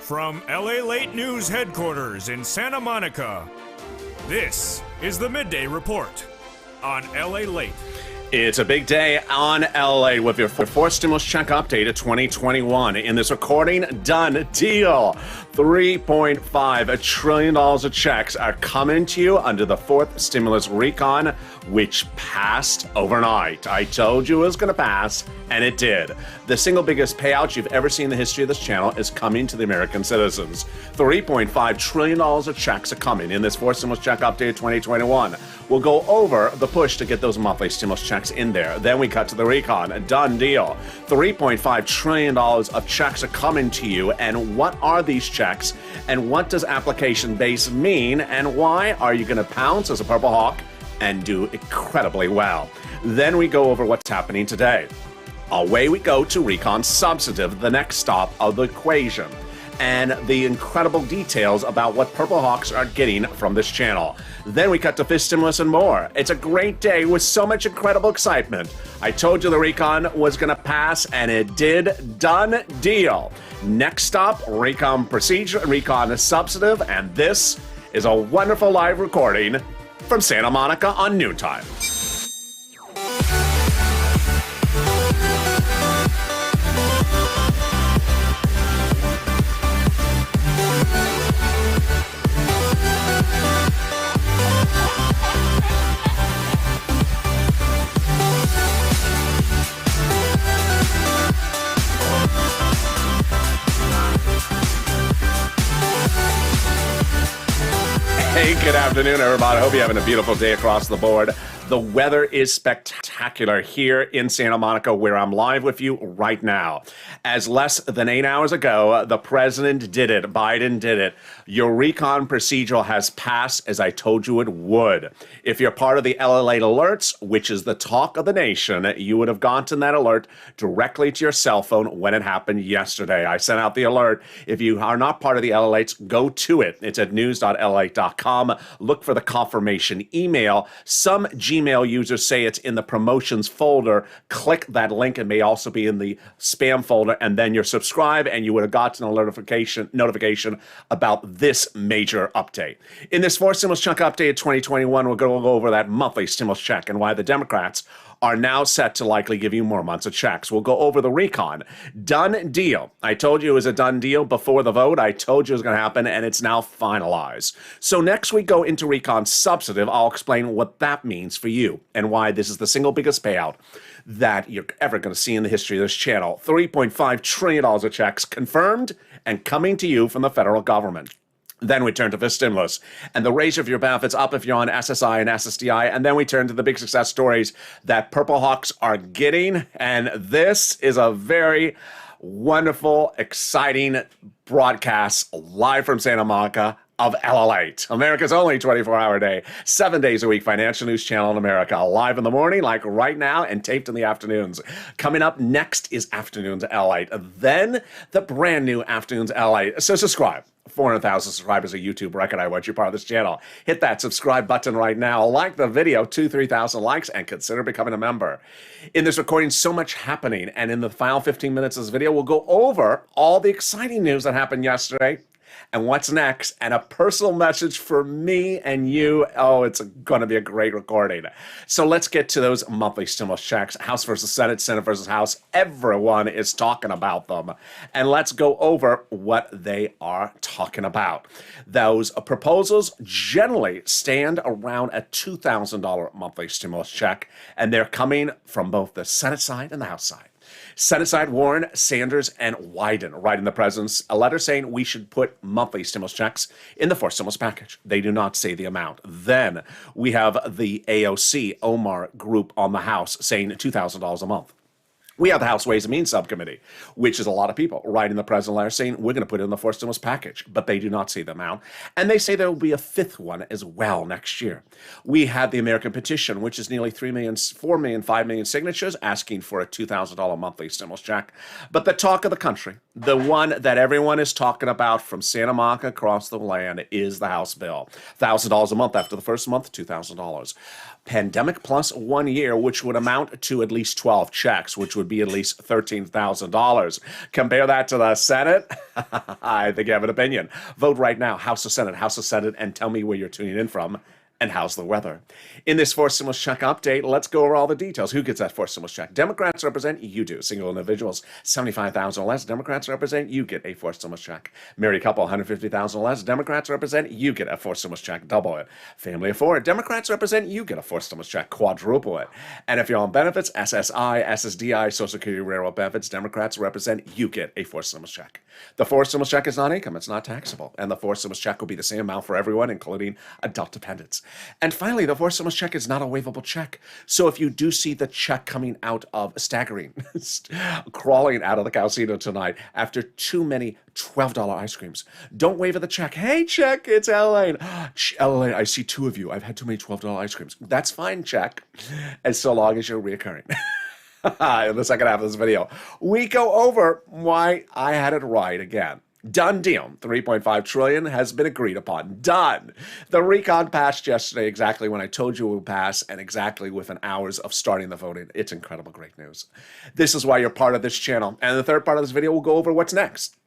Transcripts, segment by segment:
From LALATE News headquarters in Santa Monica, this is the Midday Report on LALATE. It's a big day on LA with your fourth stimulus check update of 2021. In this recording, done deal. $3.5 trillion of checks are coming to you under the fourth stimulus recon, which passed overnight. I told you it was going to pass, and it did. The single biggest payout you've ever seen in the history of this channel is coming to the American citizens. $3.5 trillion of checks are coming in this fourth stimulus check update of 2021. We'll go over the push to get those monthly stimulus checks in there. Then we cut to the recon. A done deal. $3.5 trillion of checks are coming to you. And what are these checks? And what does application base mean? And why are you going to pounce as a Purple Hawk and do incredibly well? Then we go over what's happening today. Away we go to Recon Substantive, the next stop of the equation, and the incredible details about what Purple Hawks are getting from this channel. Then we cut to fifth stimulus and more. It's a great day with so much incredible excitement. I told you the recon was going to pass, and it did. Done deal. Next stop, recon procedure, recon substantive, and this is a wonderful live recording from Santa Monica on noontime. Hey, good afternoon, everybody. Hope you're having a beautiful day across the board. The weather is spectacular here in Santa Monica, where I'm live with you right now. As less than 8 hours ago, the president did it. Biden did it. Your recon procedural has passed, as I told you it would. If you're part of the LALATE alerts, which is the talk of the nation, you would have gotten that alert directly to your cell phone when it happened yesterday. I sent out the alert. If you are not part of the LALATEs, go to it. It's at news.lalate.com. Look for the confirmation email. Some Gmail users say it's in the promotions folder. Click that link. It may also be in the spam folder, and then you're subscribed, and you would have gotten a notification about this major update. In this fourth stimulus check update of 2021, we're going to go over that monthly stimulus check and why the Democrats are now set to likely give you more months of checks. We'll go over the recon. Done deal. I told you it was a done deal before the vote. I told you it was going to happen, and it's now finalized. So next we go into recon substantive. I'll explain what that means for you and why this is the single biggest payout that you're ever going to see in the history of this channel. $3.5 trillion of checks confirmed and coming to you from the federal government. Then we turn to fifth stimulus, and the raise of your benefits up if you're on SSI and SSDI, and then we turn to the big success stories that Purple Hawks are getting, and this is a very wonderful, exciting broadcast live from Santa Monica of LALATE, America's only 24-hour day, 7 days a week financial news channel in America, live in the morning like right now and taped in the afternoons. Coming up next is Afternoons LALATE, then the brand new Afternoons LALATE. So subscribe. 400,000 subscribers of YouTube record. I want you part of this channel. Hit that subscribe button right now. Like the video, 3,000 likes, and consider becoming a member. In this recording, so much happening, and in the final 15 minutes of this video, we'll go over all the exciting news that happened yesterday and what's next, and a personal message for me and you. Oh, it's going to be a great recording. So let's get to those monthly stimulus checks. House versus Senate, Senate versus House. Everyone is talking about them. And let's go over what they are talking about. Those proposals generally stand around a $2,000 monthly stimulus check, and they're coming from both the Senate side and the House side. Senate side, Warren, Sanders, and Wyden writing the president's a letter saying we should put monthly stimulus checks in the fourth stimulus package. They do not say the amount. Then we have the AOC, Omar group on the House saying $2,000 a month. We have the House Ways and Means Subcommittee, which is a lot of people writing the president a letter saying we're going to put it in the fourth stimulus package, but they do not say the amount. And they say there will be a fifth one as well next year. We have the American petition, which is nearly 3 million, 4 million, 5 million signatures asking for a $2,000 monthly stimulus check. But the talk of the country, the one that everyone is talking about from Santa Monica across the land, is the House bill. $1,000 a month after the first month, $2,000. Pandemic plus 1 year, which would amount to at least 12 checks, which would be at least $13,000. Compare that to the Senate. I think you have an opinion. Vote right now, House or Senate, and tell me where you're tuning in from. And how's the weather? In this fourth stimulus check update, let's go over all the details. Who gets that fourth stimulus check? Democrats represent, you do. Single individuals, 75,000 or less. Democrats represent, you get a fourth stimulus check. Married couple, 150,000 or less. Democrats represent, you get a fourth stimulus check. Double it. Family of four, Democrats represent, you get a fourth stimulus check. Quadruple it. And if you're on benefits, SSI, SSDI, Social Security, Railroad benefits, Democrats represent, you get a fourth stimulus check. The fourth stimulus check is not income. It's not taxable. And the fourth stimulus check will be the same amount for everyone, including adult dependents. And finally, the fourth stimulus check is not a waivable check. So if you do see the check coming out of staggering, crawling out of the casino tonight after too many $12 ice creams, don't waive the check. Hey, check, it's LA. LA, I see two of you. I've had too many $12 ice creams. That's fine, check, as so long as you're reoccurring. In the second half of this video, we go over why I had it right again. Done deal. $3.5 trillion has been agreed upon. Done. The recon passed yesterday exactly when I told you it would pass and exactly within hours of starting the voting. It's incredible, great news. This is why you're part of this channel. And the third part of this video will go over what's next.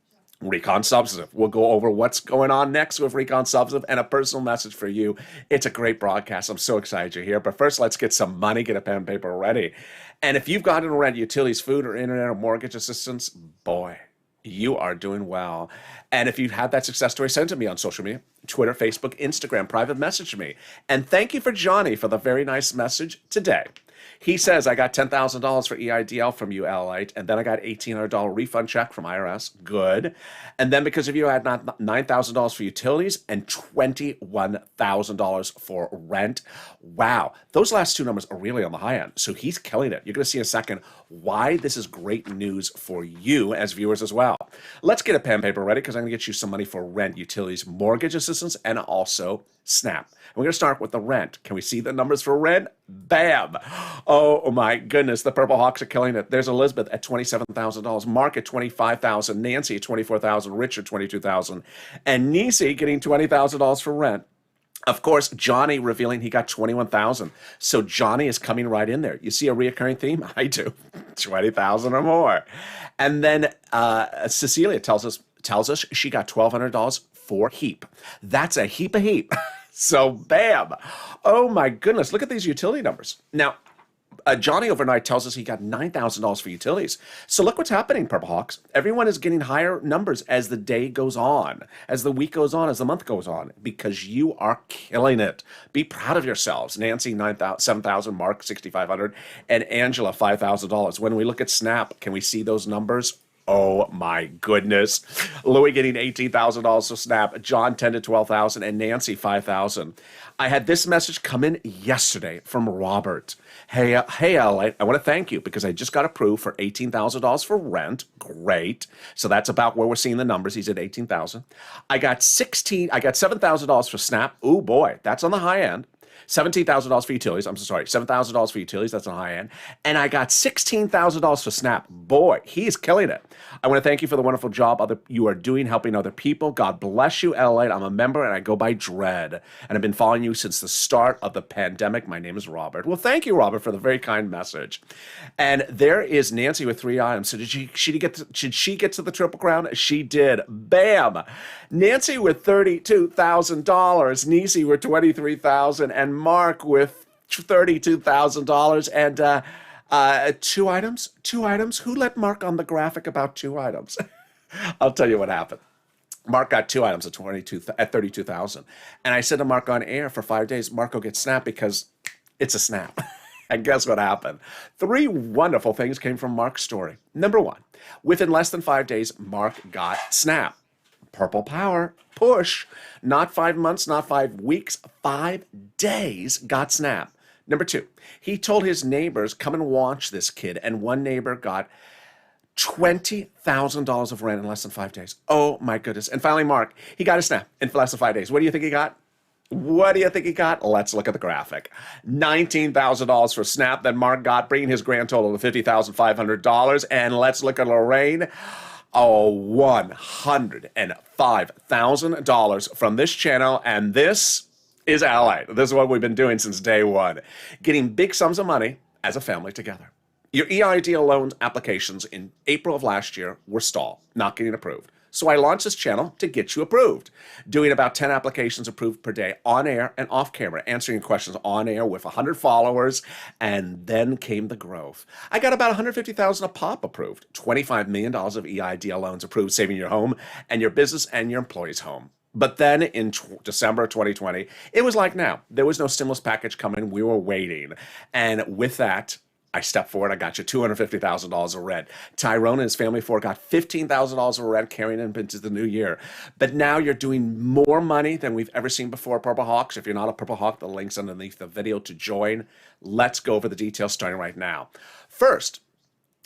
Recon Substantive. We'll go over what's going on next with Recon Substantive and a personal message for you. It's a great broadcast. I'm so excited you're here. But first, let's get some money, get a pen and paper ready. And if you've gotten rent, utilities, food, or internet or mortgage assistance, boy, you are doing well. And if you've had that success story, send it to me on social media, Twitter, Facebook, Instagram, private message me. And thank you for Johnny for the very nice message today. He says, I got $10,000 for EIDL from you, LALATE, and then I got $1,800 refund check from IRS. Good. And then because of you, I had $9,000 for utilities and $21,000 for rent. Wow. Those last two numbers are really on the high end. So he's killing it. You're going to see in a second why this is great news for you as viewers as well. Let's get a pen and paper ready because I'm going to get you some money for rent, utilities, mortgage assistance, and also SNAP. We're going to start with the rent. Can we see the numbers for rent? Bam. Oh my goodness. The Purple Hawks are killing it. There's Elizabeth at $27,000. Mark at $25,000. Nancy at $24,000. Richard, $22,000. And Nisi getting $20,000 for rent. Of course, Johnny revealing he got $21,000. So Johnny is coming right in there. You see a reoccurring theme? I do. $20,000 or more. And then Cecilia tells us she got $1,200 for HEAP. That's a heap of HEAP. So bam. Oh my goodness. Look at these utility numbers. Now, Johnny overnight tells us he got $9,000 for utilities. So look what's happening, Purple Hawks. Everyone is getting higher numbers as the day goes on, as the week goes on, as the month goes on, because you are killing it. Be proud of yourselves. Nancy, $7,000, Mark, $6,500, and Angela, $5,000. When we look at SNAP, can we see those numbers? Oh my goodness. Louis getting $18,000 for SNAP, John $10,000 to $12,000, and Nancy $5,000. I had this message come in yesterday from Robert. Hey, LA, I want to thank you because I just got approved for $18,000 for rent. Great. So that's about where we're seeing the numbers. He's at $18,000. I got $7,000 for SNAP. Oh boy, that's on the high end. $17,000 for utilities. I'm so sorry. $7,000 for utilities. That's on the high end. And I got $16,000 for SNAP. Boy, he's killing it. I want to thank you for the wonderful job you are doing helping other people. God bless you, LA. I'm a member and I go by Dread. And I've been following you since the start of the pandemic. My name is Robert. Well, thank you, Robert, for the very kind message. And there is Nancy with 3 items. So did she get to the Triple Crown? She did. Bam. Nancy with $32,000. Nisi with $23,000. And Mark with $32,000. And two items. Who let Mark on the graphic about 2 items? I'll tell you what happened. Mark got 2 items at $32,000. And I said to Mark on air for 5 days, Mark will get SNAP because it's a SNAP. And guess what happened? 3 wonderful things came from Mark's story. Number 1, within less than 5 days, Mark got SNAP. Purple power, push, not 5 months, not 5 weeks, 5 days got SNAP. Number 2, he told his neighbors, come and watch this kid. And one neighbor got $20,000 of rent in less than 5 days. Oh my goodness. And finally, Mark, he got a SNAP in less than 5 days. What do you think he got? Let's look at the graphic. $19,000 for SNAP that Mark got, bringing his grand total to $50,500. And let's look at Lorraine. Oh, $105,000 from this channel. And this is LALATE. This is what we've been doing since day one, getting big sums of money as a family together. Your EIDL loan applications in April of last year were stalled, not getting approved. So I launched this channel to get you approved, doing about 10 applications approved per day on air and off camera, answering questions on air with 100 followers, and then came the growth. I got about 150,000 a pop approved, $25 million of EIDL loans approved, saving your home and your business and your employees' home. But then in December of 2020, it was like now. There was no stimulus package coming. We were waiting. And with that, I stepped forward. I got you $250,000 of rent. Tyrone and his family got $15,000 of rent carrying him into the new year. But now you're doing more money than we've ever seen before, Purple Hawks. If you're not a Purple Hawk, the link's underneath the video to join. Let's go over the details starting right now. First,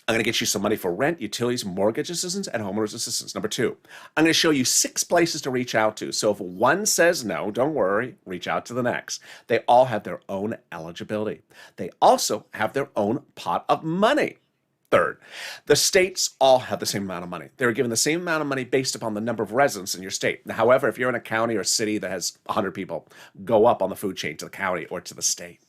I'm going to get you some money for rent, utilities, mortgage assistance, and homeowners assistance. Number two, I'm going to show you 6 places to reach out to. So if one says no, don't worry, reach out to the next. They all have their own eligibility. They also have their own pot of money. Third, the states all have the same amount of money. They're given the same amount of money based upon the number of residents in your state. However, if you're in a county or city that has 100 people, go up on the food chain to the county or to the state.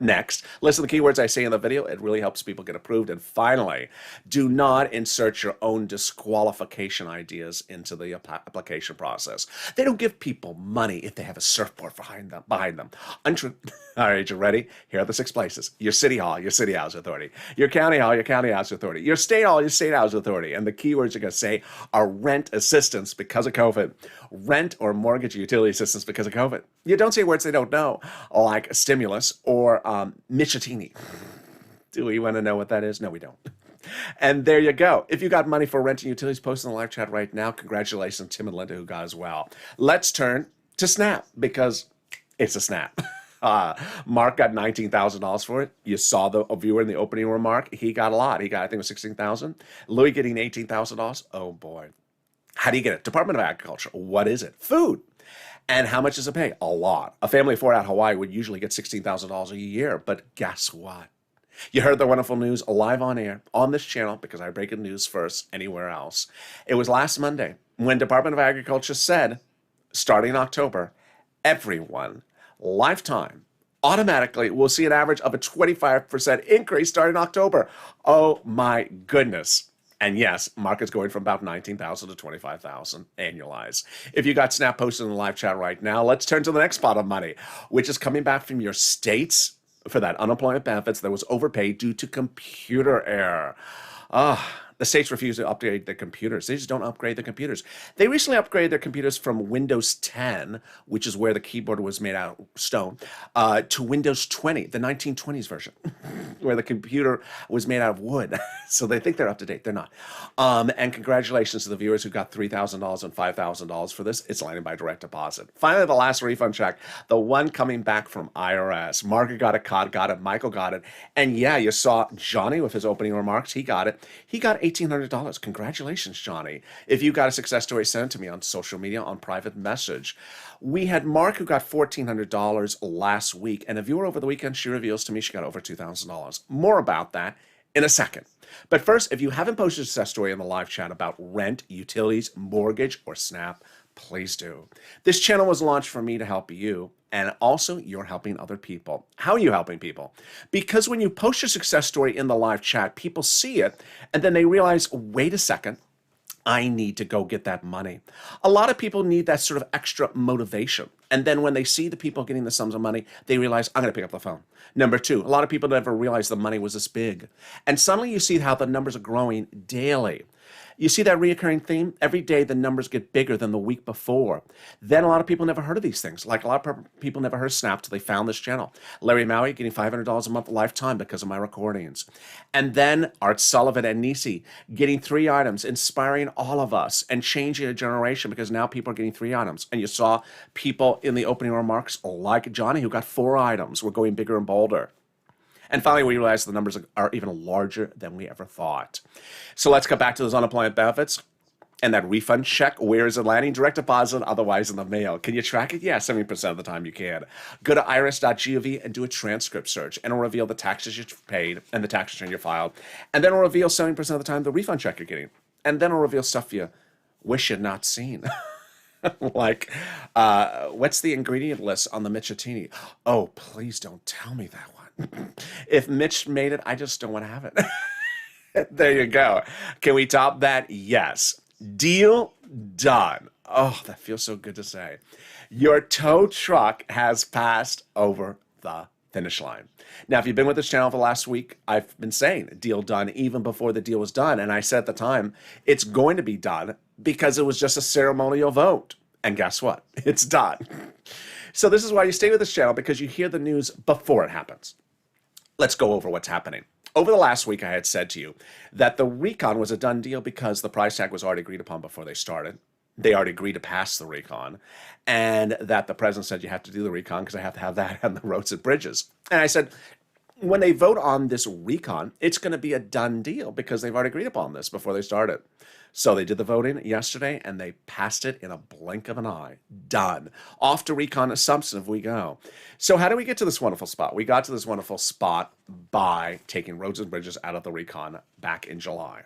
Next, listen to the keywords I say in the video. It really helps people get approved. And finally, do not insert your own disqualification ideas into the application process. They don't give people money if they have a surfboard behind them. Untrue. All right, you ready? Here are the 6 places. Your city hall, your city housing authority. Your county hall, your county housing authority. Your state hall, your state housing authority. And the keywords you're going to say are rent assistance because of COVID, rent or mortgage utility assistance because of COVID. You don't say words they don't know, like stimulus or Michitini. Do we want to know what that is? No, we don't. And there you go. If you got money for rent and utilities, post in the live chat right now. Congratulations, Tim and Linda, who got as well. Let's turn to Snap because it's a Snap. Mark got $19,000 for it. You saw the viewer in the opening remark. He got a lot. He got, I think it was $16,000. Louis getting $18,000. Oh boy. How do you get it? Department of Agriculture. What is it? Food. And how much does it pay? A lot. A family of 4 out of Hawaii would usually get $16,000 a year. But guess what? You heard the wonderful news live on air on this channel because I break the news first anywhere else. It was last Monday when Department of Agriculture said, starting in October, everyone, lifetime, automatically will see an average of a 25% increase starting in October. Oh my goodness. And yes, market's going from about 19,000 to 25,000 annualized. If you got Snap posted in the live chat right now, let's turn to the next pot of money, which is coming back from your states for that unemployment benefits that was overpaid due to computer error. The states refuse to upgrade their computers. They just don't upgrade their computers. They recently upgraded their computers from Windows 10, which is where the keyboard was made out of stone, to Windows 20, the 1920s version, where the computer was made out of wood. So they think they're up to date. They're not. And congratulations to the viewers who got $3,000 and $5,000 for this. It's landing by direct deposit. Finally, the last refund check, the one coming back from IRS. Margaret got it, Cod got it, Michael got it. And yeah, you saw Johnny with his opening remarks. He got it. He got $1,800. Congratulations, Johnny. If you got a success story, send it to me on social media on private message. We had Mark who got $1,400 last week, and a viewer over the weekend, she reveals to me she got over $2,000. More about that in a second. But first, if you haven't posted a success story in the live chat about rent, utilities, mortgage, or Snap, please do. This channel was launched for me to help you, and also you're helping other people. How are you helping people? Because when you post your success story in the live chat, people see it, and then they realize, wait a second, I need to go get that money. A lot of people need that sort of extra motivation. And then when they see the people getting the sums of money, they realize, I'm going to pick up the phone. Number two, a lot of people never realized the money was this big. And suddenly you see how the numbers are growing daily. You see that reoccurring theme? Every day the numbers get bigger than the week before. Then a lot of people never heard of these things. Like a lot of people never heard of Snap till they found this channel. Larry Maui getting $500 a month lifetime because of my recordings. And then Art Sullivan and Nisi getting 3 items, inspiring all of us and changing a generation because now people are getting 3 items. And you saw people in the opening remarks like Johnny who got 4 items. We're going bigger and bolder. And finally, we realized the numbers are even larger than we ever thought. So let's get back to those unemployment benefits and that refund check. Where is it landing? Direct deposit, otherwise in the mail. Can you track it? Yeah, 70% of the time you can. Go to irs.gov and do a transcript search, and it'll reveal the taxes you paid and the tax return you filed. And then it'll reveal 70% of the time the refund check you're getting. And then it'll reveal stuff you wish you'd not seen. Like, what's the ingredient list on the Mitchatini? Oh, please don't tell me that one. If Mitch made it, I just don't want to have it. There you go. Can we top that? Yes. Deal done. Oh, that feels so good to say. Your tow truck has passed over the finish line. Now, if you've been with this channel for the last week, I've been saying deal done even before the deal was done. And I said at the time, it's going to be done because it was just a ceremonial vote. And guess what? It's done. So this is why you stay with this channel, because you hear the news before it happens. Let's go over what's happening. Over the last week, I had said to you that the recon was a done deal because the price tag was already agreed upon before they started. They already agreed to pass the recon, and that the president said you have to do the recon because I have to have that on the roads and bridges. And I said, when they vote on this recon, it's going to be a done deal because they've already agreed upon this before they started. So they did the voting yesterday, and they passed it in a blink of an eye. Done. Off to recon substantive we go. So how do we get to this wonderful spot? We got to this wonderful spot by taking roads and bridges out of the recon back in July.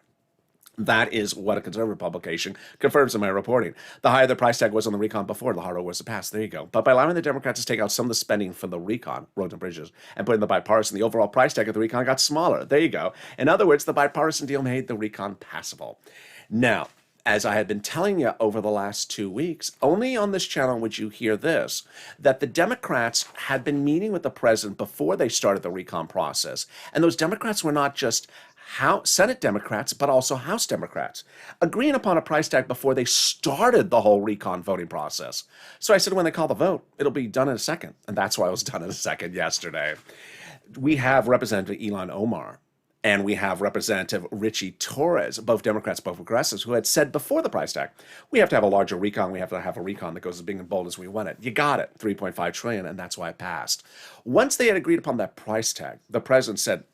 That is what a conservative publication confirms in my reporting. The higher the price tag was on the recon before, the harder it was to pass. There you go. But by allowing the Democrats to take out some of the spending from the recon, roads and bridges, and put in the bipartisan, the overall price tag of the recon got smaller. There you go. In other words, the bipartisan deal made the recon passable. Now, as I had been telling you over the last 2 weeks, only on this channel would you hear this, that the Democrats had been meeting with the president before they started the recon process. And those Democrats were not just Senate Democrats, but also House Democrats, agreeing upon a price tag before they started the whole recon voting process. So I said, when they call the vote, it'll be done in a second. And that's why it was done in a second yesterday. We have Representative Ilhan Omar, and we have Representative Richie Torres, both Democrats, both progressives, who had said before the price tag, we have to have a larger recon. We have to have a recon that goes as big and bold as we want it. You got it, 3.5 trillion, and that's why it passed. Once they had agreed upon that price tag, the president said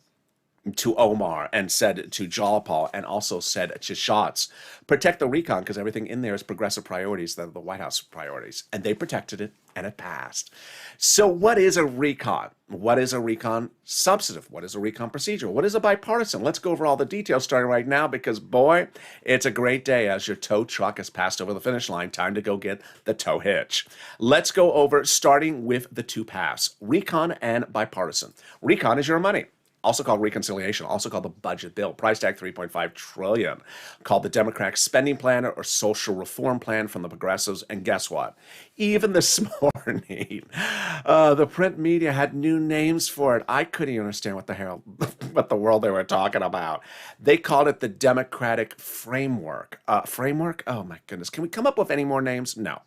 to Omar and said to Jalapal and also said to Schatz, protect the recon because everything in there is progressive priorities that are the White House priorities. And they protected it, and it passed. So what is a recon? What is a recon substantive? What is a recon procedure? What is a bipartisan? Let's go over all the details starting right now because, boy, it's a great day as your tow truck has passed over the finish line. Time to go get the tow hitch. Let's go over starting with the two paths, recon and bipartisan. Recon is your money. Also called reconciliation, also called the budget bill, price tag 3.5 trillion, called the Democratic spending plan or social reform plan from the progressives. And guess what? Even this morning, the print media had new names for it. I couldn't even understand what the hell, what the world they were talking about. They called it the Democratic framework. Framework? Oh my goodness. Can we come up with any more names? No.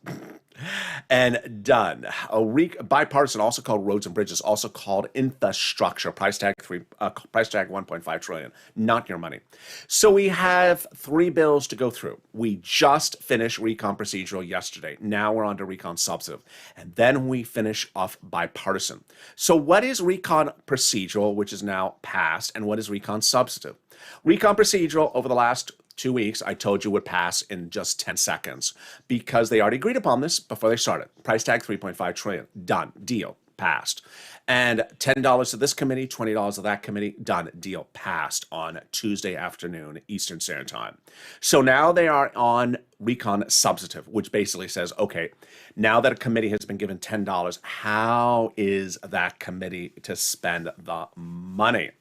And done. Bipartisan, also called roads and bridges, also called infrastructure. Price tag 1.5 trillion. Not your money. So we have 3 bills to go through. We just finished recon procedural yesterday. Now we're on to recon substantive, and then we finish off bipartisan. So what is recon procedural, which is now passed, and what is recon substantive? Recon procedural over the last 2 weeks, I told you would pass in just 10 seconds because they already agreed upon this before they started. Price tag 3.5 trillion. Done. Deal. Passed. And $10 to this committee, $20 to that committee. Done. Deal. Passed on Tuesday afternoon, Eastern Standard Time. So now they are on recon substantive, which basically says, okay, now that a committee has been given $10, how is that committee to spend the money?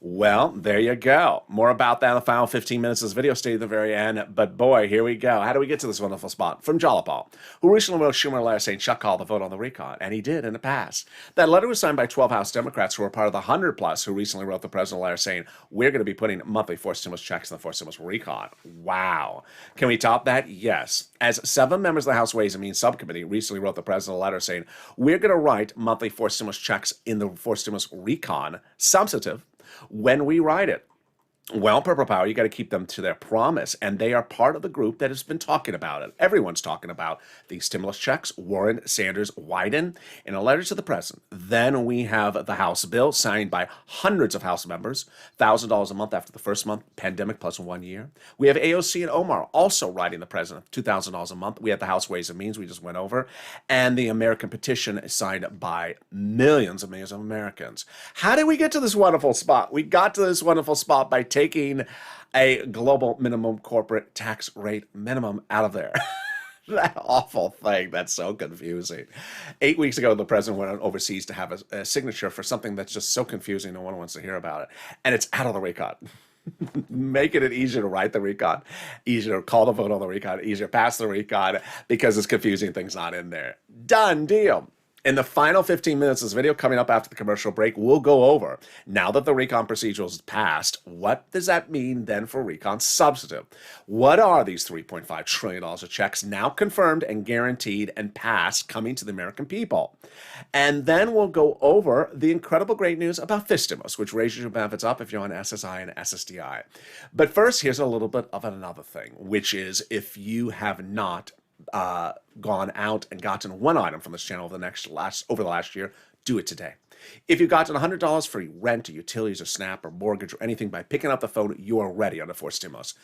Well, there you go. More about that in the final 15 minutes of this video. Stay to the very end. But boy, here we go. How do we get to this wonderful spot? From Jalapal, who recently wrote Schumer a letter saying Chuck called the vote on the recon. And he did, and it passed. That letter was signed by 12 House Democrats who were part of the 100 plus who recently wrote the president a letter saying, we're going to be putting monthly forced stimulus checks in the forced stimulus recon. Wow. Can we top that? Yes. As 7 members of the House Ways and Means Subcommittee recently wrote the president a letter saying, we're going to write monthly forced stimulus checks in the forced stimulus recon substantive when we write it. Well, Purple Power, you got to keep them to their promise, and they are part of the group that has been talking about it. Everyone's talking about these stimulus checks. Warren, Sanders, Wyden, in a letter to the president. Then we have the House bill signed by hundreds of House members, $1,000 a month after the first month, pandemic plus 1 year. We have AOC and Omar also writing the president $2,000 a month. We have the House Ways and Means we just went over, and the American petition is signed by millions and millions of Americans. How did we get to this wonderful spot? We got to this wonderful spot by taking a global minimum corporate tax rate minimum out of there. That awful thing. That's so confusing. 8 weeks ago, the president went overseas to have a signature for something that's just so confusing. No one wants to hear about it. And it's out of the recon. Making it easier to write the recon, easier to call the vote on the recon, easier to pass the recon because it's confusing things not in there. Done deal. In the final 15 minutes of this video coming up after the commercial break, we'll go over, now that the recon procedural is passed, what does that mean then for recon substantive? What are these $3.5 trillion of checks now confirmed and guaranteed and passed coming to the American people? And then we'll go over the incredible great news about FISTIMUS, which raises your benefits up if you're on SSI and SSDI. But first, here's a little bit of another thing, which is if you have not gone out and gotten one item from this channel over the last year, do it today. If you've gotten $100 for rent or utilities or SNAP or mortgage or anything by picking up the phone, you are ready under for stimulus.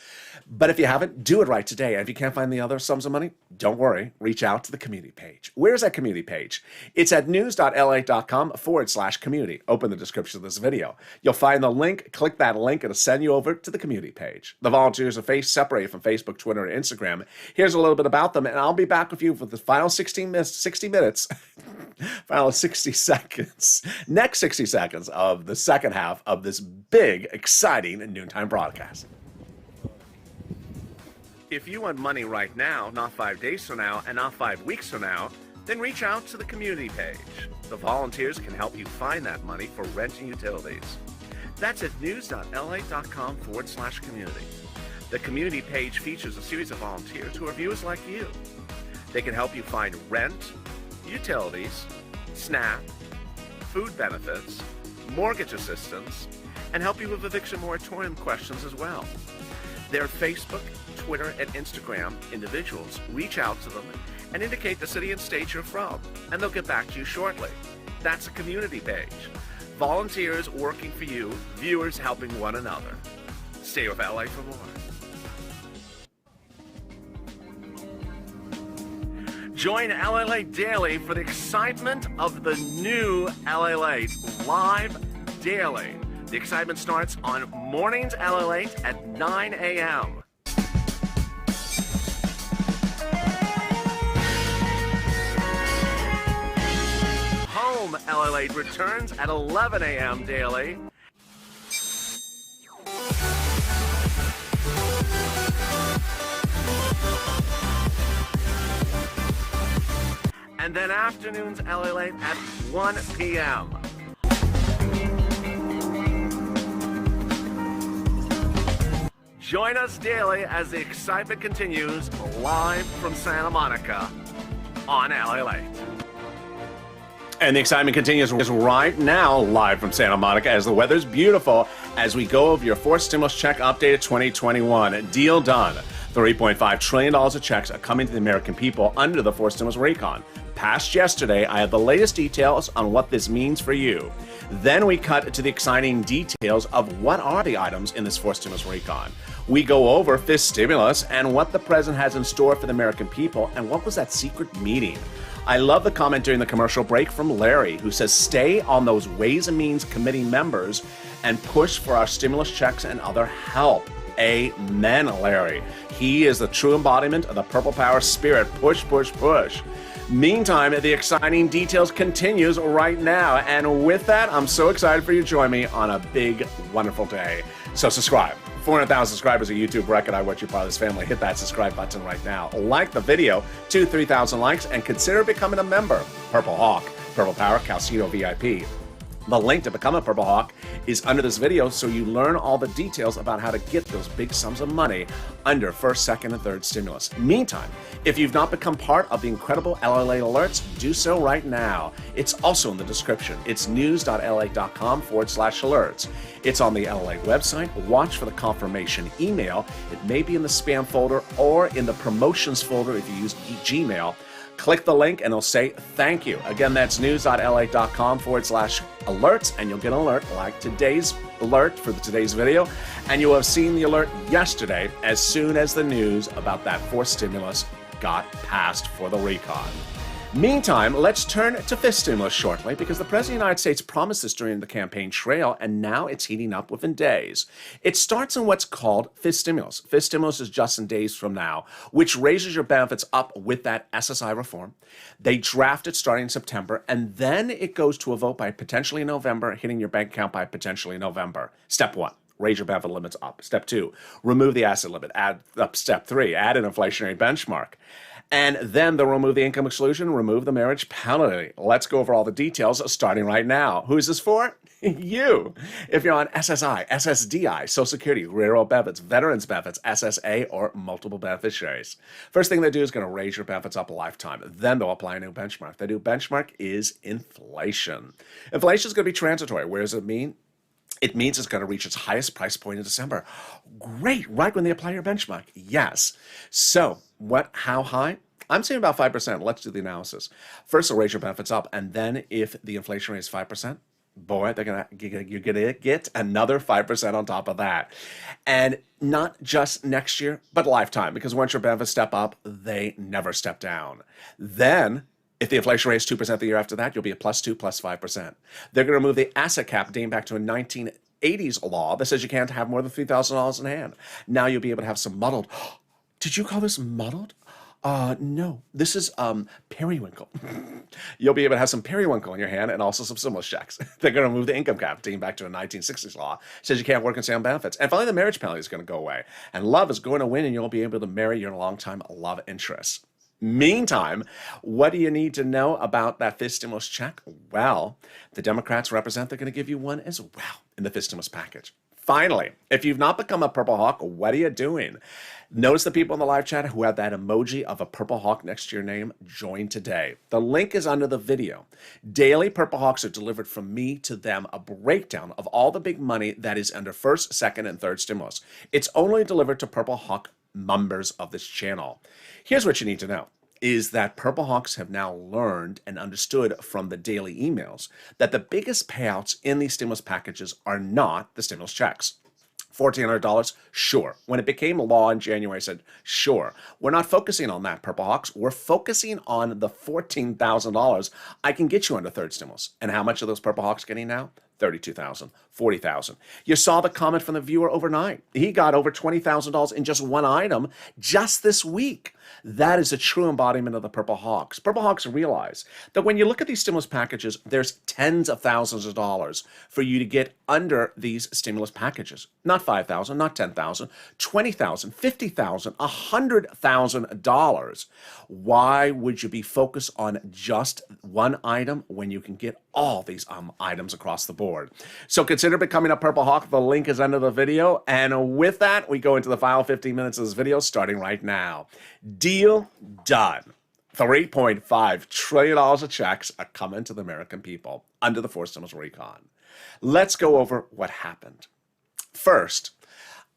But if you haven't, do it right today. And if you can't find the other sums of money, don't worry. Reach out to the community page. Where's that community page? It's at news.la.com/community. Open the description of this video. You'll find the link. Click that link. It'll send you over to the community page. The volunteers are separated from Facebook, Twitter, and Instagram. Here's a little bit about them, and I'll be back with you for the final 60 minutes, final 60 seconds. Next 60 seconds of the second half of this big, exciting noontime broadcast. If you want money right now, not 5 days from now, and not 5 weeks from now, then reach out to the community page. The volunteers can help you find that money for rent and utilities. That's at news.la.com/community. The community page features a series of volunteers who are viewers like you. They can help you find rent, utilities, SNAP, food benefits, mortgage assistance, and help you with eviction moratorium questions as well. Their Facebook, Twitter, and Instagram individuals reach out to them and indicate the city and state you're from, and they'll get back to you shortly. That's a community page. Volunteers working for you, viewers helping one another. Stay with LA for more. Join LALATE Daily for the excitement of the new LALATE live daily. The excitement starts on mornings LALATE at 9 a.m. Home LALATE returns at 11 a.m. daily. And then afternoons LALATE at 1 p.m. Join us daily as the excitement continues live from Santa Monica on LALATE. And the excitement continues right now live from Santa Monica as the weather's beautiful as we go over your fourth stimulus check updated 2021. Deal done. $3.5 trillion of checks are coming to the American people under the fourth stimulus recon. Passed yesterday, I have the latest details on what this means for you. Then we cut to the exciting details of what are the items in this fourth stimulus recon. We go over fifth stimulus and what the president has in store for the American people and what was that secret meeting. I love the comment during the commercial break from Larry, who says, stay on those Ways and Means Committee members and push for our stimulus checks and other help. Amen, Larry. He is the true embodiment of the Purple Power spirit. Push, push, push. Meantime, the exciting details continues right now. And with that, I'm so excited for you to join me on a big, wonderful day. So subscribe. 400,000 subscribers, a YouTube record. I want you part of this family. Hit that subscribe button right now. Like the video, 2,000-3,000 likes, and consider becoming a member. Purple Hawk, Purple Power, Calcito VIP. The link to become a Purple Hawk is under this video, so you learn all the details about how to get those big sums of money under first, second, and third stimulus. Meantime, if you've not become part of the incredible LALATE alerts, do so right now. It's also in the description. It's news.la.com/alerts. It's on the LALATE website. Watch for the confirmation email. It may be in the spam folder or in the promotions folder if you use Gmail. Click the link and it'll say thank you. Again, that's news.la.com/alerts, and you'll get an alert like today's alert for today's video. And you will have seen the alert yesterday as soon as the news about that fourth stimulus got passed for the recon. Meantime, let's turn to fifth stimulus shortly because the President of the United States promised this during the campaign trail, and now it's heating up within days. It starts in what's called fifth stimulus. Fifth stimulus is just in days from now, which raises your benefits up with that SSI reform. They draft it starting in September, and then it goes to a vote by potentially November, hitting your bank account by potentially November. Step one. Raise your benefit limits up. Step two, remove the asset limit. Add up. Step three, add an inflationary benchmark. And then they'll remove the income exclusion, remove the marriage penalty. Let's go over all the details starting right now. Who is this for? You. If you're on SSI, SSDI, Social Security, Railroad benefits, Veterans benefits, SSA, or multiple beneficiaries. First thing they do is going to raise your benefits up a lifetime. Then they'll apply a new benchmark. The new benchmark is inflation. Inflation is going to be transitory. What does it mean? It means it's going to reach its highest price point in December. Great, right when they apply your benchmark. Yes. So, how high? I'm saying about 5%. Let's do the analysis. First, they'll raise your benefits up, and then if the inflation rate is 5%, boy, you're gonna get another 5% on top of that. And not just next year, but lifetime, because once your benefits step up, they never step down. Then, if the inflation rate is 2% the year after that, you'll be at +2, +5%. They're going to remove the asset cap dating back to a 1980s law that says you can't have more than $3,000 in hand. Now you'll be able to have some muddled. Did you call this muddled? No, this is periwinkle. You'll be able to have some periwinkle in your hand and also some stimulus checks. They're going to remove the income cap dating back to a 1960s law. It says you can't work and stay on benefits. And finally, the marriage penalty is going to go away. And love is going to win, and you'll be able to marry your longtime love interest. Meantime, what do you need to know about that fifth stimulus check? Well, the Democrats represent they're going to give you one as well in the fifth stimulus package. Finally, if you've not become a Purple Hawk, what are you doing? Notice the people in the live chat who have that emoji of a Purple Hawk next to your name. Join today. The link is under the video. Daily Purple Hawks are delivered from me to them, a breakdown of all the big money that is under first, second, and third stimulus. It's only delivered to Purple Hawk members of this channel. Here's what you need to know is that Purple Hawks have now learned and understood from the daily emails that the biggest payouts in these stimulus packages are not the stimulus checks. $1,400? Sure. When it became law in January, I said, sure. We're not focusing on that, Purple Hawks. We're focusing on the $14,000 I can get you under third stimulus. And how much are those Purple Hawks getting now? $32,000, $40,000. You saw the comment from the viewer overnight. He got over $20,000 in just one item just this week. That is a true embodiment of the Purple Hawks. Purple Hawks realize that when you look at these stimulus packages, there's tens of thousands of dollars for you to get under these stimulus packages. Not $5,000, not $10,000, $20,000, $50,000, $100,000. Why would you be focused on just one item when you can get all these items across the board? So consider becoming a Purple Hawk. The link is under the video. And with that, we go into the final 15 minutes of this video starting right now. Deal done. $3.5 trillion of checks are coming to the American people under the fourth stimulus recon. Let's go over what happened. First,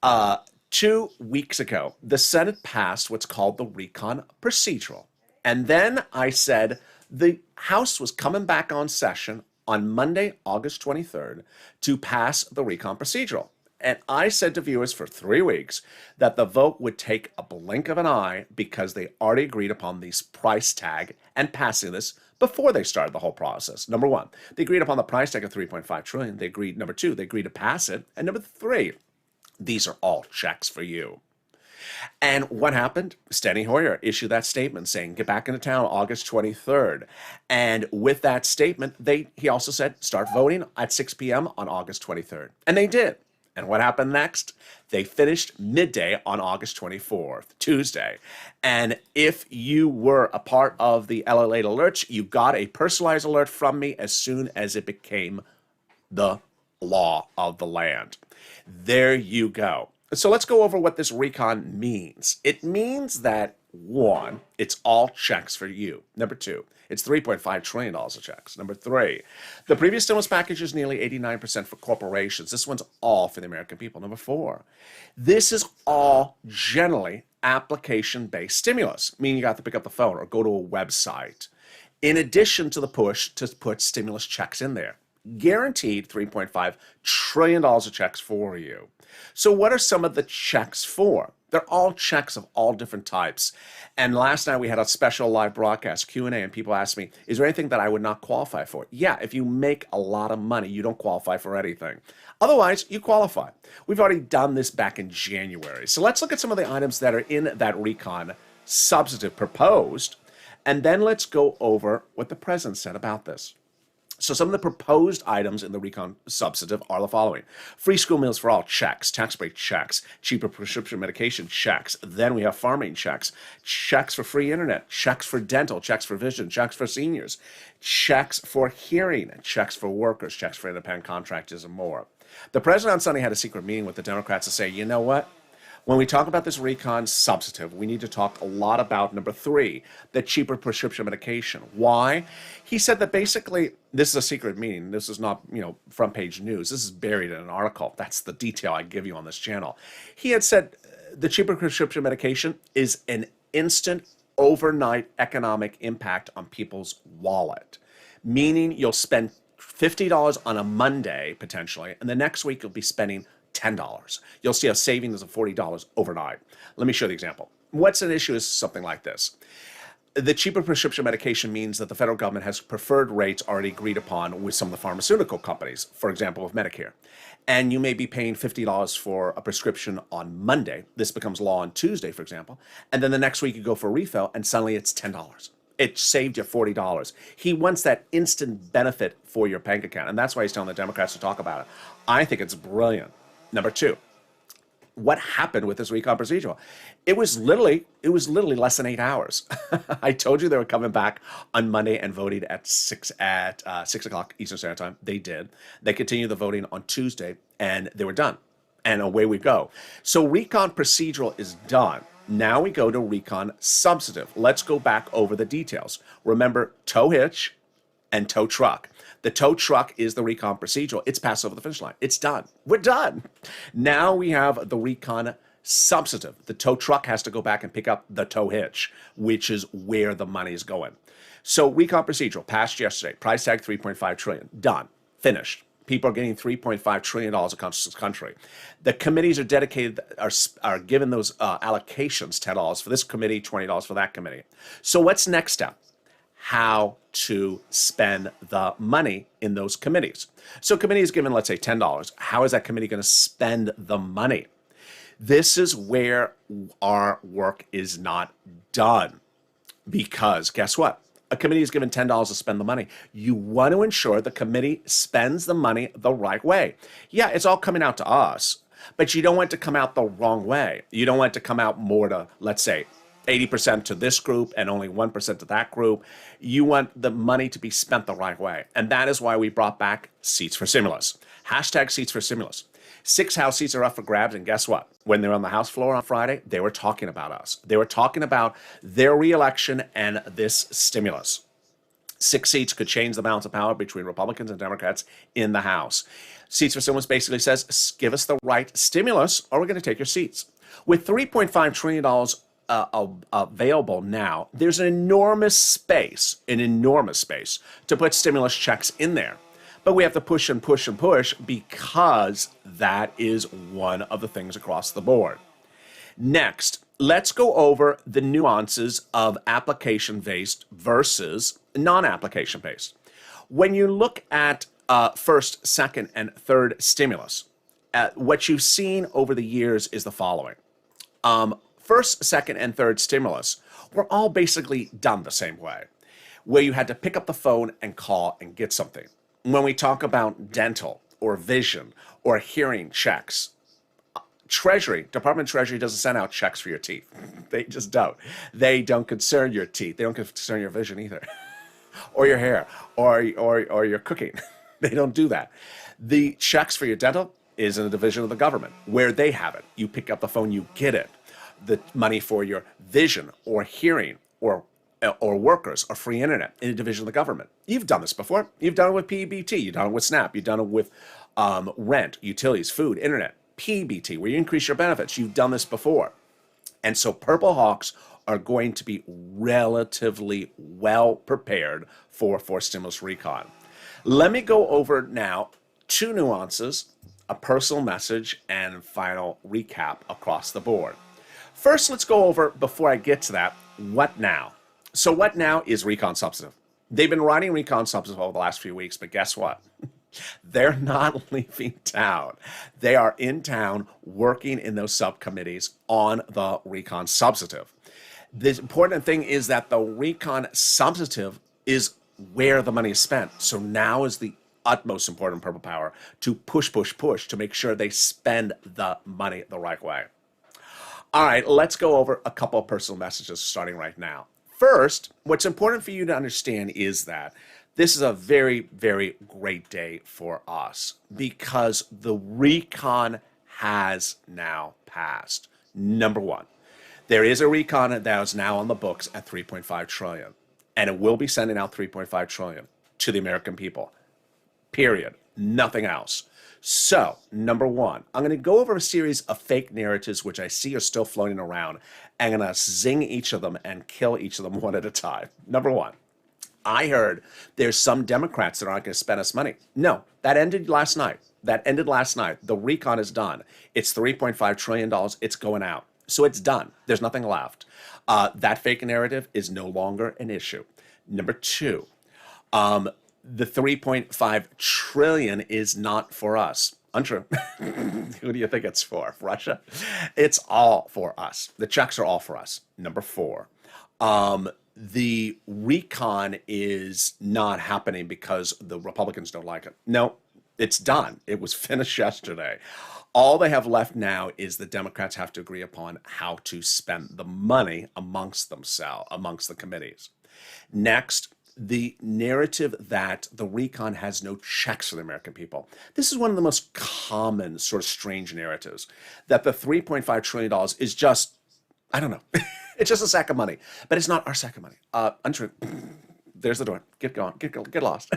2 weeks ago, the Senate passed what's called the recon procedural. And then I said the House was coming back on session on Monday, August 23rd, to pass the recon procedural. And I said to viewers for 3 weeks that the vote would take a blink of an eye because they already agreed upon this price tag and passing this before they started the whole process. Number one, they agreed upon the price tag of $3.5 trillion. They agreed, number two, they agreed to pass it. And number three, these are all checks for you. And what happened? Steny Hoyer issued that statement saying, get back into town August 23rd. And with that statement, he also said, start voting at 6 p.m. on August 23rd. And they did. And what happened next? They finished midday on August 24th, Tuesday. And if you were a part of the LALATE alerts, you got a personalized alert from me as soon as it became the law of the land. There you go. So let's go over what this recon means. It means that, one, it's all checks for you. Number two, it's $3.5 trillion of checks. Number three, the previous stimulus package is nearly 89% for corporations. This one's all for the American people. Number four, this is all generally application-based stimulus, meaning you have to pick up the phone or go to a website. In addition to the push to put stimulus checks in there. Guaranteed $3.5 trillion of checks for you. So what are some of the checks for? They're all checks of all different types. And last night we had a special live broadcast Q&A, and people asked me, is there anything that I would not qualify for? Yeah, if you make a lot of money, you don't qualify for anything. Otherwise, you qualify. We've already done this back in January. So let's look at some of the items that are in that recon substantive proposed, and then let's go over what the president said about this. So some of the proposed items in the recon substantive are the following. Free school meals for all, checks. Tax break, checks. Cheaper prescription medication, checks. Then we have farming checks. Checks for free internet. Checks for dental. Checks for vision. Checks for seniors. Checks for hearing. Checks for workers. Checks for independent contractors, and more. The president on Sunday had a secret meeting with the Democrats to say, you know what? When we talk about this recon substantive, we need to talk a lot about number 3, the cheaper prescription medication. Why? He said that basically, this is a secret meeting. This is not, front page news. This is buried in an article. That's the detail I give you on this channel. He had said the cheaper prescription medication is an instant, overnight economic impact on people's wallet, meaning you'll spend $50 on a Monday, potentially, and the next week you'll be spending $10. You'll see a savings of $40 overnight. Let me show the example. What's an issue is something like this. The cheaper prescription medication means that the federal government has preferred rates already agreed upon with some of the pharmaceutical companies, for example, with Medicare. And you may be paying $50 for a prescription on Monday. This becomes law on Tuesday, for example. And then the next week you go for a refill and suddenly it's $10. It saved you $40. He wants that instant benefit for your bank account. And that's why he's telling the Democrats to talk about it. I think it's brilliant. Number 2, what happened with this recon procedural? It was literally less than 8 hours. I told you they were coming back on Monday and voting at 6 o'clock Eastern Standard Time. They did. They continued the voting on Tuesday, and they were done. And away we go. So recon procedural is done. Now we go to recon substantive. Let's go back over the details. Remember, tow hitch and tow truck. The tow truck is the recon procedural. It's passed over the finish line. It's done. We're done. Now we have the recon substantive. The tow truck has to go back and pick up the tow hitch, which is where the money is going. So recon procedural, passed yesterday. Price tag $3.5 trillion. Done. Finished. People are getting $3.5 trillion across this country. The committees are dedicated, are given those allocations, $10 for this committee, $20 for that committee. So what's next step? How to spend the money in those committees. So committee is given, let's say, $10. How is that committee going to spend the money? This is where our work is not done. Because guess what? A committee is given $10 to spend the money. You want to ensure the committee spends the money the right way. Yeah, it's all coming out to us, but you don't want it to come out the wrong way. You don't want it to come out more to, let's say, 80% to this group and only 1% to that group. You want the money to be spent the right way. And that is why we brought back Seats for Stimulus. Hashtag Seats for Stimulus. 6 House seats are up for grabs, and guess what? When they were on the House floor on Friday, they were talking about us. They were talking about their reelection and this stimulus. 6 seats could change the balance of power between Republicans and Democrats in the House. Seats for Stimulus basically says, give us the right stimulus or we're going to take your seats. With $3.5 trillion available now, there's an enormous space to put stimulus checks in there. But we have to push and push and push because that is one of the things across the board. Next, let's go over the nuances of application-based versus non-application-based. When you look at first, second, and third stimulus, what you've seen over the years is the following. First, second, and third stimulus were all basically done the same way, where you had to pick up the phone and call and get something. When we talk about dental or vision or hearing checks, Department of Treasury doesn't send out checks for your teeth. They just don't. They don't concern your teeth. They don't concern your vision either, or your hair, or your cooking. They don't do that. The checks for your dental is in a division of the government where they have it. You pick up the phone, you get it. The money for your vision or hearing or workers or free internet in a division of the government. You've done this before. You've done it with PBT. You've done it with SNAP. You've done it with rent, utilities, food, internet, PBT, where you increase your benefits. You've done this before. And so Purple Hawks are going to be relatively well prepared for stimulus recon. Let me go over now 2 nuances, a personal message, and final recap across the board. First, let's go over, before I get to that, what now? So what now is recon substantive. They've been writing recon substantive over the last few weeks, but guess what? They're not leaving town. They are in town working in those subcommittees on the recon substantive. The important thing is that the recon substantive is where the money is spent. So now is the utmost important purple power to push to make sure they spend the money the right way. All right, let's go over a couple of personal messages starting right now. First, what's important for you to understand is that this is a very, very great day for us because the recon has now passed. Number one, there is a recon that is now on the books at 3.5 trillion, and it will be sending out 3.5 trillion to the American people. Period. Nothing else. So, number one, I'm going to go over a series of fake narratives which I see are still floating around. I'm going to zing each of them and kill each of them one at a time. Number one, I heard there's some Democrats that aren't going to spend us money. No, that ended last night. The recon is done. It's $3.5 trillion. It's going out. So it's done. There's nothing left. That fake narrative is no longer an issue. Number two, the 3.5 trillion is not for us. Untrue. Who do you think it's for? Russia? It's all for us. The checks are all for us. Number four, the recon is not happening because the Republicans don't like it. No, it's done. It was finished yesterday. All they have left now is the Democrats have to agree upon how to spend the money amongst themselves, amongst the committees. Next, the narrative that the recon has no checks for the American people. This is one of the most common sort of strange narratives, that the $3.5 trillion is just, I don't know, it's just a sack of money, but it's not our sack of money. Untrue. There's the door. Get going. Get lost.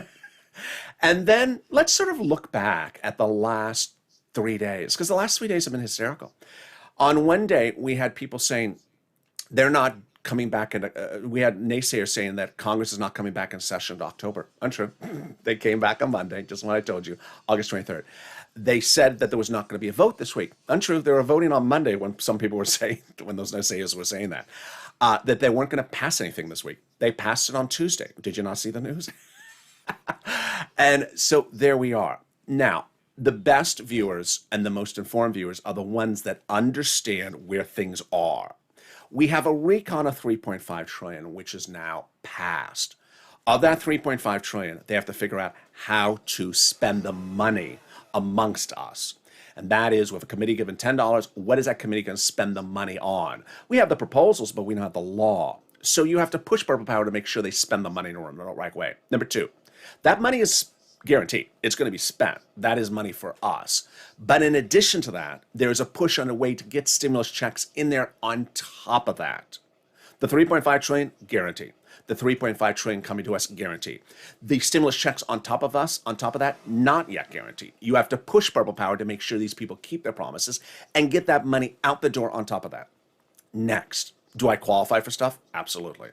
And then let's sort of look back at the last 3 days, because the last 3 days have been hysterical. On one day, we had people saying they're not coming back, and we had naysayers saying that Congress is not coming back in session in October. Untrue. They came back on Monday, just what I told you, August 23rd. They said that there was not going to be a vote this week. Untrue. They were voting on Monday when some people were saying, when those naysayers were saying that they weren't going to pass anything this week. They passed it on Tuesday. Did you not see the news? And so there we are. Now, the best viewers and the most informed viewers are the ones that understand where things are. We have a recon of 3.5 trillion, which is now passed. Of that 3.5 trillion, they have to figure out how to spend the money amongst us. And that is, with a committee given $10, what is that committee going to spend the money on? We have the proposals, but we don't have the law. So you have to push purple power to make sure they spend the money in the right way. Number two, that money is guaranteed. It's going to be spent. That is money for us. But in addition to that, there's a push on a way to get stimulus checks in there on top of that. The 3.5 trillion, guaranteed. The 3.5 trillion coming to us, guaranteed. The stimulus checks on top of us, on top of that, not yet guaranteed. You have to push purple power to make sure these people keep their promises and get that money out the door on top of that. Next, do I qualify for stuff? Absolutely.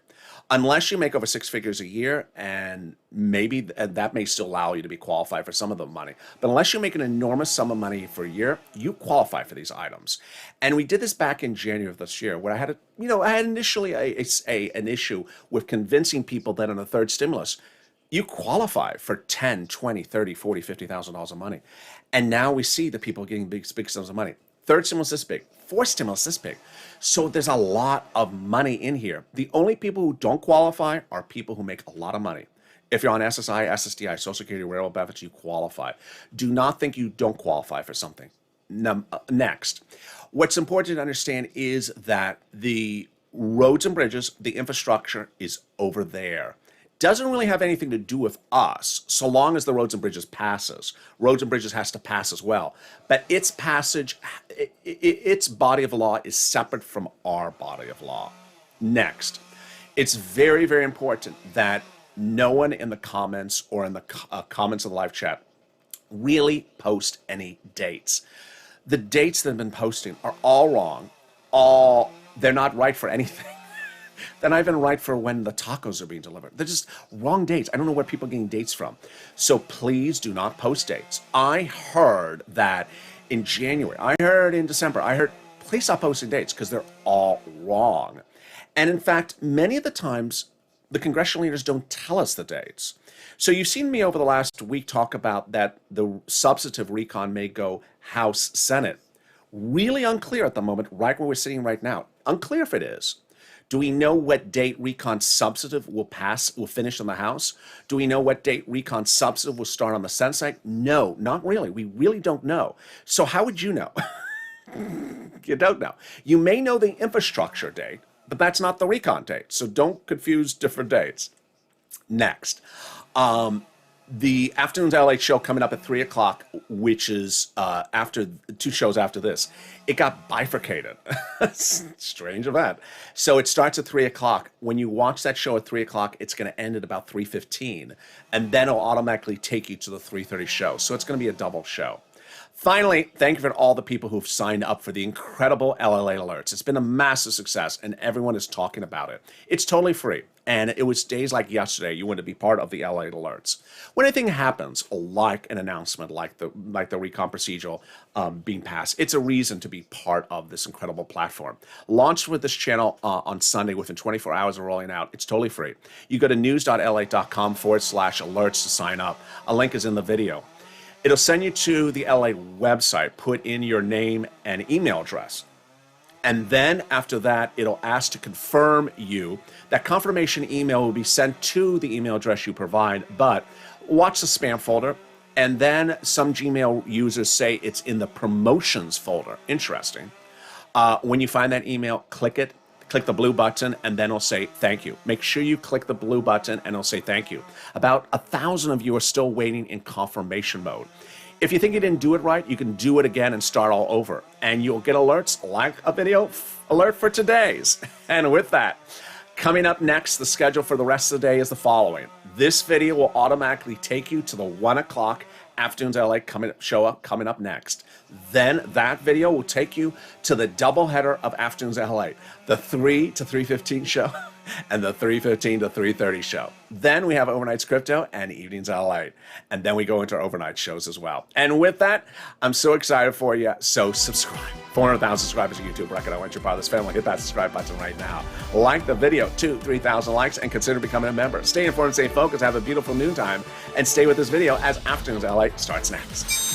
Unless you make over six figures a year, and maybe that may still allow you to be qualified for some of the money. But unless you make an enormous sum of money for a year, you qualify for these items. And we did this back in January of this year, where I had initially an issue with convincing people that on the third stimulus, you qualify for 10, 20, 30, 40, $50,000 of money. And now we see the people getting big sums of money. Third stimulus this big, fourth stimulus this big. So there's a lot of money in here. The only people who don't qualify are people who make a lot of money. If you're on SSI, SSDI, Social Security, railroad benefits, you qualify. Do not think you don't qualify for something. Next, what's important to understand is that the roads and bridges, the infrastructure is over there. Doesn't really have anything to do with us, so long as the roads and bridges passes. Roads and bridges has to pass as well. But its passage, its body of law is separate from our body of law. Next, it's very, very important that no one in the comments or in the comments of the live chat really post any dates. The dates that have been posting are all wrong. They're not right for anything. They're not even right for when the tacos are being delivered. They're just wrong dates. I don't know where people are getting dates from. So please do not post dates. I heard that in January. I heard in December. I heard please stop posting dates because they're all wrong. And in fact, many of the times, the congressional leaders don't tell us the dates. So you've seen me over the last week talk about that the substantive recon may go House, Senate. Really unclear at the moment, right where we're sitting right now. Unclear if it is. Do we know what date recon substantive will finish in the House? Do we know what date recon substantive will start on the Senate side? No, not really. We really don't know. So how would you know? You don't know. You may know the infrastructure date, but that's not the recon date. So don't confuse different dates. Next, the Afternoons LA show coming up at 3 o'clock, which is after 2 shows after this. It got bifurcated. Strange event. So it starts at 3 o'clock. When you watch that show at 3 o'clock, it's going to end at about 3:15, and then it'll automatically take you to the 3:30 show. So it's going to be a double show. Finally, thank you for all the people who've signed up for the incredible LALATE alerts. It's been a massive success, and everyone is talking about it. It's totally free, and it was days like yesterday you want to be part of the LALATE alerts. When anything happens, like an announcement, like the recon procedural being passed, it's a reason to be part of this incredible platform. Launched with this channel on Sunday within 24 hours of rolling out. It's totally free. You go to news.la.com/alerts to sign up. A link is in the video. It'll send you to the LA website, put in your name and email address. And then after that, it'll ask to confirm you. That confirmation email will be sent to the email address you provide, but watch the spam folder. And then some Gmail users say it's in the promotions folder. Interesting. When you find that email, click it. Click the blue button, and then it'll say thank you. Make sure you click the blue button, and it'll say thank you. About 1,000 of you are still waiting in confirmation mode. If you think you didn't do it right, you can do it again and start all over. And you'll get alerts like a video alert for today's. And with that, coming up next, the schedule for the rest of the day is the following. This video will automatically take you to the 1 o'clock Afternoons LA coming up next. Then that video will take you to the doubleheader of Afternoons LA, the 3 to 3:15 show and the 3:15 to 3:30 show. Then we have Overnights Crypto and Evenings LA. And then we go into our overnight shows as well. And with that, I'm so excited for you. So subscribe. 400,000 subscribers on YouTube. Reckon I want you part of this family. Hit that subscribe button right now. Like the video, 2,000-3,000 likes, and consider becoming a member. Stay informed, stay focused, have a beautiful noontime, and stay with this video as Afternoons LA starts next.